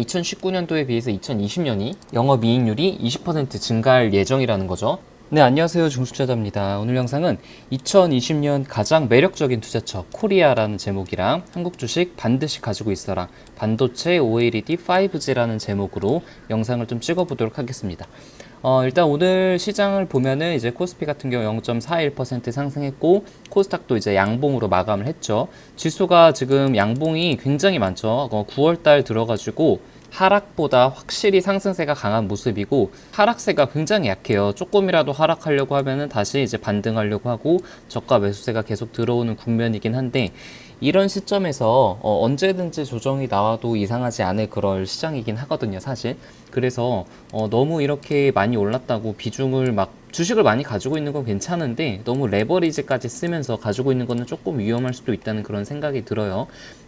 2019년도에 비해서 2020년이 영업이익률이 20% 증가할 예정이라는 거죠. 네, 안녕하세요. 중수투자자입니다. 오늘 영상은 2020년 가장 매력적인 투자처 코리아라는 제목이랑 한국 주식 반드시 가지고 있어라 반도체 OLED 5G라는 제목으로 영상을 좀 찍어보도록 하겠습니다. 일단 오늘 시장을 보면은 이제 코스피 같은 경우 0.41% 상승했고 코스닥도 이제 양봉으로 마감을 했죠. 지수가 지금 양봉이 굉장히 많죠. 9월달 들어가지고 하락보다 확실히 상승세가 강한 모습이고 하락세가 굉장히 약해요. 조금이라도 하락하려고 하면은 다시 이제 반등하려고 하고 저가 매수세가 계속 들어오는 국면이긴 한데 이런 시점에서 언제든지 조정이 나와도 이상하지 않을 그럴 시장이긴 하거든요, 사실. 그래서 너무 이렇게 많이 올랐다고 비중을 막 주식을 많이 가지고 있는 건 괜찮은데 너무 레버리지까지 쓰면서 가지고 있는 거는 조금 위험할 수도 있다는 그런 생각이 들어요.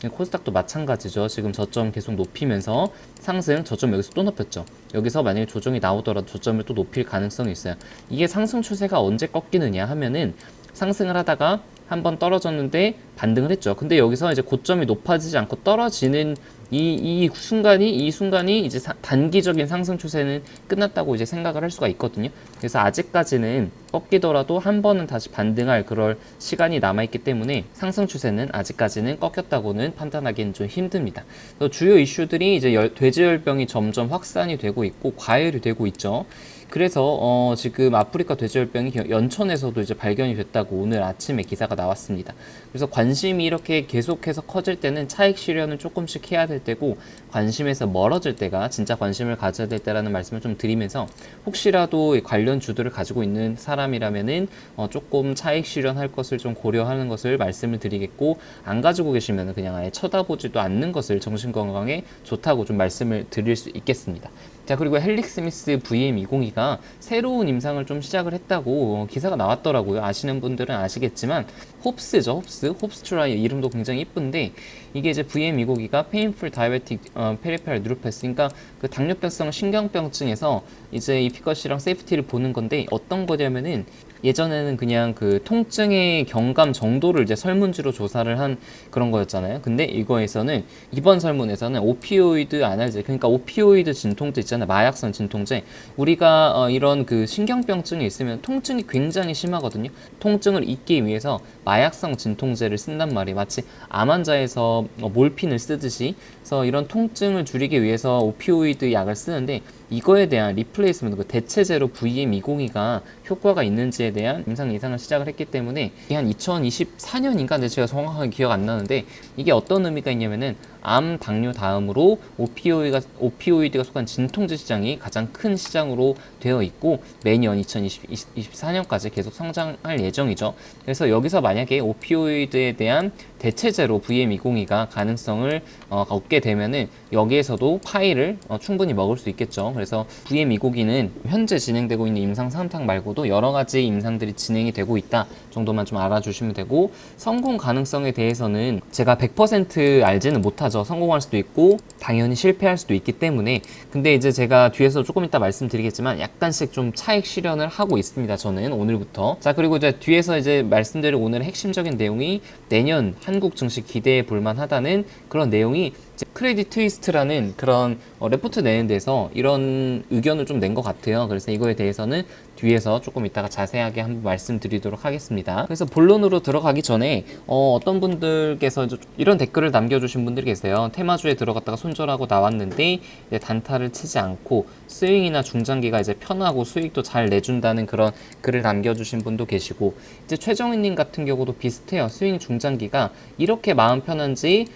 코스닥도 마찬가지죠. 지금 저점 계속 높이면서 상승, 저점 여기서 또 높였죠. 여기서 만약에 조정이 나오더라도 저점을 또 높일 가능성이 있어요. 이게 상승 추세가 언제 꺾이느냐 하면은 상승을 하다가 한번 떨어졌는데 반등을 했죠. 근데 여기서 이제 고점이 높아지지 않고 떨어지는 이 순간이 이제 단기적인 상승 추세는 끝났다고 이제 생각을 할 수가 있거든요. 그래서 아직까지는 꺾이더라도 한 번은 다시 반등할 그럴 시간이 남아있기 때문에 상승 추세는 아직까지는 꺾였다고는 판단하기는 좀 힘듭니다. 주요 이슈들이 이제 돼지열병이 점점 확산이 되고 있고 과열이 되고 있죠. 그래서 지금 아프리카 돼지열병이 연천에서도 이제 발견이 됐다고 오늘 아침에 기사가 나왔습니다. 그래서 관심이 이렇게 계속해서 커질 때는 차익 실현을 조금씩 해야 될 때고 관심에서 멀어질 때가 진짜 관심을 가져야 될 때라는 말씀을 좀 드리면서 혹시라도 관련 주들을 가지고 있는 사람이라면은 조금 차익 실현할 것을 좀 고려하는 것을 말씀을 드리겠고 안 가지고 계시면은 그냥 아예 쳐다보지도 않는 것을 정신 건강에 좋다고 좀 말씀을 드릴 수 있겠습니다. 자, 그리고 헬릭스미스 VM202가 새로운 임상을 좀 시작을 했다고 기사가 나왔더라고요. 아시는 분들은 아시겠지만 홉스죠. 홉스트라이 이름도 굉장히 이쁜데 이게 이제 VM202가 Painful Diabetic Peripheral Neuropathy, 그러니까 그 당뇨병성 신경병증에서 이제 이피컷이랑 세이프티를 보는 건데 어떤 거냐면은 예전에는 그냥 그 통증의 경감 정도를 이제 설문지로 조사를 한 그런 거였잖아요. 근데 이번 설문에서는 오피오이드 아날제, 그러니까 오피오이드 진통제 있잖아요. 마약성 진통제. 우리가 이런 그 신경병증이 있으면 통증이 굉장히 심하거든요. 통증을 잊기 위해서 마약성 진통제를 쓴단 말이에요. 마치 암 환자에서 몰핀을 쓰듯이. 그래서 이런 통증을 줄이기 위해서 오피오이드 약을 쓰는데 이거에 대한 리플레이스먼트, 그 대체제로 VM202가 효과가 있는지에 대한 임상 이상을 시작을 했기 때문에 이게 한 2024년인가? 근데 제가 정확하게 기억 안 나는데 이게 어떤 의미가 있냐면은 암, 당뇨 다음으로 오피오이드가 속한 진통제 시장이 가장 큰 시장으로 되어 있고 매년 2024년까지 계속 성장할 예정이죠. 그래서 여기서 만약에 오피오이드에 대한 대체제로 VM202가 가능성을 얻게 되면은 여기에서도 파이를 충분히 먹을 수 있겠죠. 그래서 VM202는 현재 진행되고 있는 임상 3탕 말고도 여러 가지 임상들이 진행이 되고 있다 정도만 좀 알아주시면 되고, 성공 가능성에 대해서는 제가 100% 알지는 못하죠. 성공할 수도 있고 당연히 실패할 수도 있기 때문에. 근데 이제 제가 뒤에서 조금 이따 말씀드리겠지만 약간씩 좀 차익 실현을 하고 있습니다. 저는 오늘부터. 자, 그리고 이제 뒤에서 이제 말씀드릴 오늘의 핵심적인 내용이 내년 한국 증시 기대해 볼 만하다는 그런 내용이 크레딧 트위스트라는 그런 레포트 내는 데서 이런 의견을 좀 낸 것 같아요. 그래서 이거에 대해서는 뒤에서 조금 이따가 자세하게 한번 말씀드리도록 하겠습니다. 그래서 본론으로 들어가기 전에 어떤 분들께서 이런 댓글을 남겨주신 분들이 계세요. 테마주에 들어갔다가 손절하고 나왔는데 이제 단타를 치지 않고 스윙이나 중장기가 이제 편하고 수익도 잘 내준다는 그런 글을 남겨주신 분도 계시고, 이제 최정희님 같은 경우도 비슷해요. 스윙 중장기가 이렇게 마음 편한지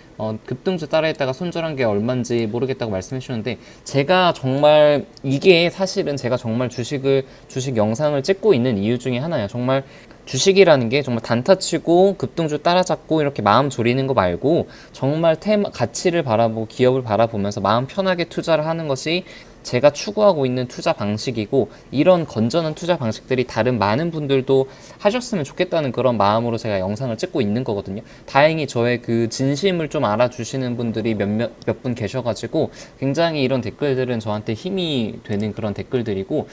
급등주 따라했다가 손절한 게 얼마인지 모르겠다고 말씀해 주셨는데, 제가 정말 이게 사실은 제가 정말 주식 영상을 찍고 있는 이유 중에 하나예요. 정말 주식이라는 게 정말 단타치고 급등주 따라잡고 이렇게 마음 졸이는 거 말고 정말 가치를 바라보고 기업을 바라보면서 마음 편하게 투자를 하는 것이 제가 추구하고 있는 투자 방식이고 이런 건전한 투자 방식들이 다른 많은 분들도 하셨으면 좋겠다는 그런 마음으로 제가 영상을 찍고 있는 거거든요. 다행히 저의 그 진심을 좀 알아주시는 분들이 몇 분 계셔가지고 굉장히 이런 댓글들은 저한테 힘이 되는 그런 댓글들이고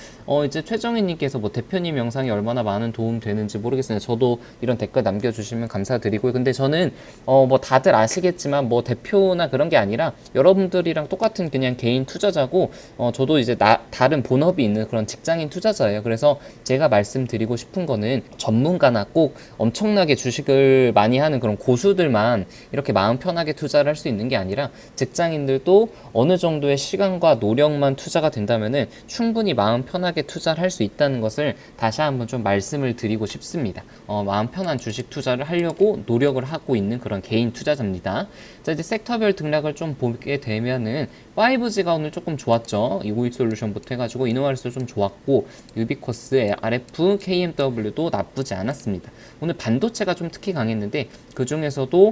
이제 최정희님께서 뭐 대표님 영상이 얼마나 많은 도움 되는지 모르겠어요. 저도 이런 댓글 남겨주시면 감사드리고요. 근데 저는 뭐 다들 아시겠지만 뭐 대표나 그런 게 아니라 여러분들이랑 똑같은 그냥 개인 투자자고 저도 이제 다른 본업이 있는 그런 직장인 투자자예요. 그래서 제가 말씀드리고 싶은 거는 전문가나 꼭 엄청나게 주식을 많이 하는 그런 고수들만 이렇게 마음 편하게 투자를 할 수 있는 게 아니라 직장인들도 어느 정도의 시간과 노력만 투자가 된다면은 충분히 마음 편하게 투자를 할 수 있다는 것을 다시 한번 좀 말씀을 드리고 싶습니다. 마음 편한 주식 투자를 하려고 노력을 하고 있는 그런 개인 투자자입니다. 자, 이제 섹터별 등락을 좀 보게 되면은 5G가 오늘 조금 좋았죠. 이고익 솔루션부터 해가지고 이노화리스 좀 좋았고 유비쿼스, RF, KMW도 나쁘지 않았습니다. 오늘 반도체가 좀 특히 강했는데 그 중에서도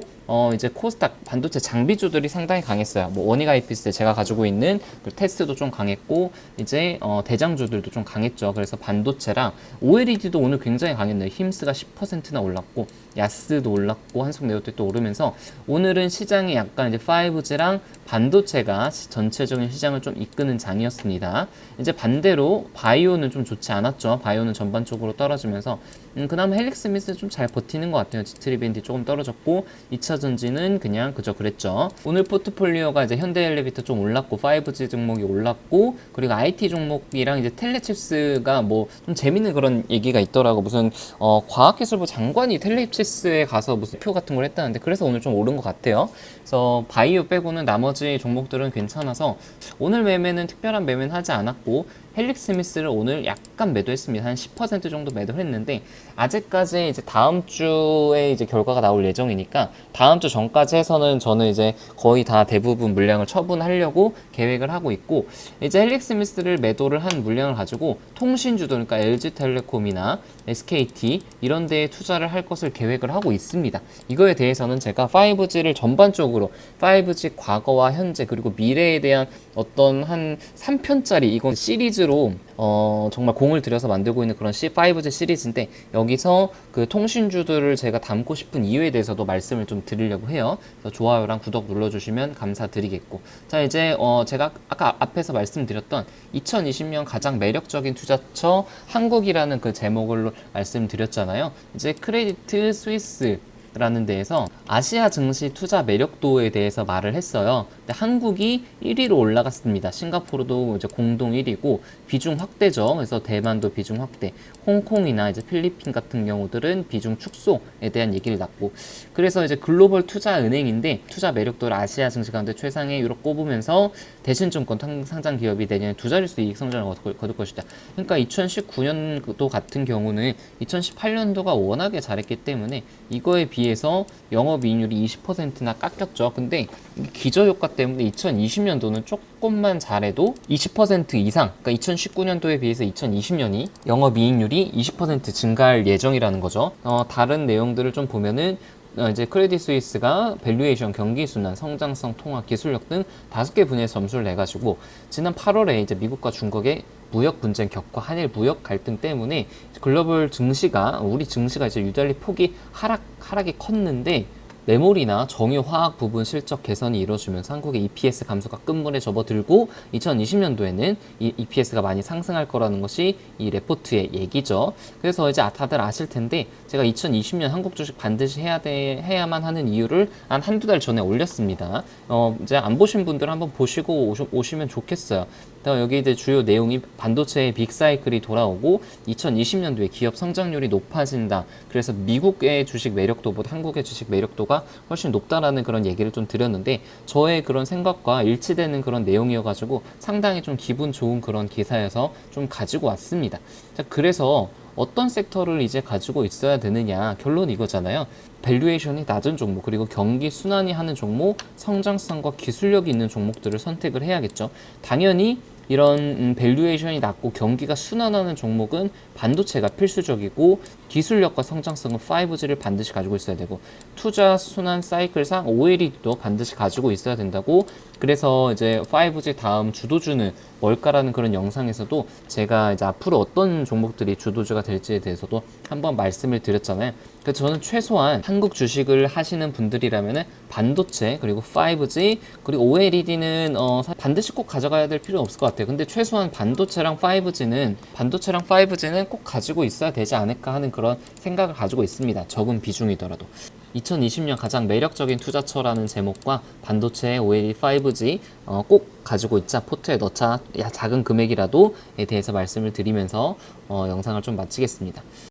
이제 코스닥 반도체 장비주들이 상당히 강했어요. 뭐 원익아이피스 제가 가지고 있는 그 테스트도 좀 강했고 이제 대장주들도 좀 강했죠. 그래서 반도체랑 OLED도 오늘 굉장히 강했네요. 힘스가 10%나 올랐고 야스도 올랐고 한국네오텍도 오르면서 오늘은 시장이 약간 이제 5G랑 반도체가 전체적인 시장을 좀 이끄는 장이었습니다. 이제 반대로 바이오는 좀 좋지 않았죠. 바이오는 전반적으로 떨어지면서 그나마 헬릭스미스 좀 잘 버티는 것 같아요. 지트리밴디 조금 떨어졌고 2차전지는 그냥 그저 그랬죠. 오늘 포트폴리오가 이제 현대엘리베이터 좀 올랐고 5G 종목이 올랐고 그리고 IT 종목이랑 이제 텔레칩스가 뭐 좀 재밌는 그런 얘기가 있더라고. 무슨 과학기술부 장관이 텔레칩스에 가서 무슨 표 같은 걸 했다는데 그래서 오늘 좀 오른 것 같아요. 그래서 바이오 빼고는 나머지 종목들은 괜찮아서 오늘 매매는 특별한 매매는 하지 않았고 헬릭스미스를 오늘 약간 매도했습니다. 한 10% 정도 매도를 했는데 아직까지 이제 다음 주에 이제 결과가 나올 예정이니까 다음 주 전까지 해서는 저는 이제 거의 다 대부분 물량을 처분하려고 계획을 하고 있고 이제 헬릭스미스를 매도를 한 물량을 가지고 통신주들 그러니까 LG텔레콤이나 SKT 이런 데에 투자를 할 것을 계획을 하고 있습니다. 이거에 대해서는 제가 5G를 전반적으로 5G 과거와 현재 그리고 미래에 대한 어떤 한 3편짜리 이건 시리즈로 정말 공을 들여서 만들고 있는 그런 5G 시리즈인데 여기서 그 통신주들을 제가 담고 싶은 이유에 대해서도 말씀을 좀 드리려고 해요. 그래서 좋아요랑 구독 눌러주시면 감사드리겠고 자 이제 제가 아까 앞에서 말씀드렸던 2020년 가장 매력적인 투자처 한국이라는 그 제목을 말씀드렸잖아요. 이제 크레디트 스위스 라는 데에서 아시아 증시 투자 매력도에 대해서 말을 했어요. 근데 한국이 1위로 올라갔습니다. 싱가포르도 이제 공동 1위고 비중 확대죠. 그래서 대만도 비중 확대, 홍콩이나 이제 필리핀 같은 경우들은 비중 축소에 대한 얘기를 났고 그래서 이제 글로벌 투자 은행인데 투자 매력도를 아시아 증시 가운데 최상의 위로 꼽으면서 대신증권 상장 기업이 내년에 두 자릿수 이익 성장을 거둘 것이다. 그러니까 2019년도 같은 경우는 2018년도가 워낙에 잘했기 때문에 이거에 비해서 영업이익률이 20%나 깎였죠. 근데 기저효과 때문에 2020년도는 조금만 잘해도 20% 이상, 그러니까 2019년도에 비해서 2020년이 영업이익률이 20% 증가할 예정이라는 거죠. 다른 내용들을 좀 보면은 이제 크레딧 스위스가 밸류에이션, 경기순환, 성장성, 통화, 기술력 등 5개 분야에서 점수를 내가지고 지난 8월에 이제 미국과 중국의 무역 분쟁 격화, 한일 무역 갈등 때문에 글로벌 증시가 우리 증시가 이제 유달리 폭이 하락이 컸는데 메모리나 정유화학 부분 실적 개선이 이루어지면서 한국의 EPS 감소가 끝물에 접어들고 2020년도에는 이 EPS가 많이 상승할 거라는 것이 이 레포트의 얘기죠. 그래서 이제 다들 아실 텐데 제가 2020년 한국 주식 반드시 해야만 하는 이유를 한두 달 전에 올렸습니다. 이제 안 보신 분들 한번 보시고 오시면 좋겠어요. 여기 이제 주요 내용이 반도체의 빅사이클이 돌아오고 2020년도에 기업 성장률이 높아진다. 그래서 미국의 주식 매력도보다 한국의 주식 매력도가 훨씬 높다라는 그런 얘기를 좀 드렸는데 저의 그런 생각과 일치되는 그런 내용이어가지고 상당히 좀 기분 좋은 그런 기사여서 좀 가지고 왔습니다. 자, 그래서 어떤 섹터를 이제 가지고 있어야 되느냐 결론 이거잖아요. 밸류에이션이 낮은 종목 그리고 경기 순환이 하는 종목 성장성과 기술력이 있는 종목들을 선택을 해야겠죠. 당연히 이런 밸류에이션이 낮고 경기가 순환하는 종목은 반도체가 필수적이고 기술력과 성장성은 5G를 반드시 가지고 있어야 되고 투자 순환 사이클상 OLED도 반드시 가지고 있어야 된다고. 그래서 이제 5G 다음 주도주는 뭘까라는 그런 영상에서도 제가 이제 앞으로 어떤 종목들이 주도주가 될지에 대해서도 한번 말씀을 드렸잖아요. 그래서 저는 최소한 한국 주식을 하시는 분들이라면은 반도체 그리고 5G 그리고 OLED는 반드시 꼭 가져가야 될 필요는 없을 것 같아요. 근데 최소한 반도체랑 5G는 꼭 가지고 있어야 되지 않을까 하는 그런 생각을 가지고 있습니다. 적은 비중이더라도. 2020년 가장 매력적인 투자처라는 제목과 반도체, OLED, 5G 꼭 가지고 있자, 포트에 넣자, 작은 금액이라도에 대해서 말씀을 드리면서 영상을 좀 마치겠습니다.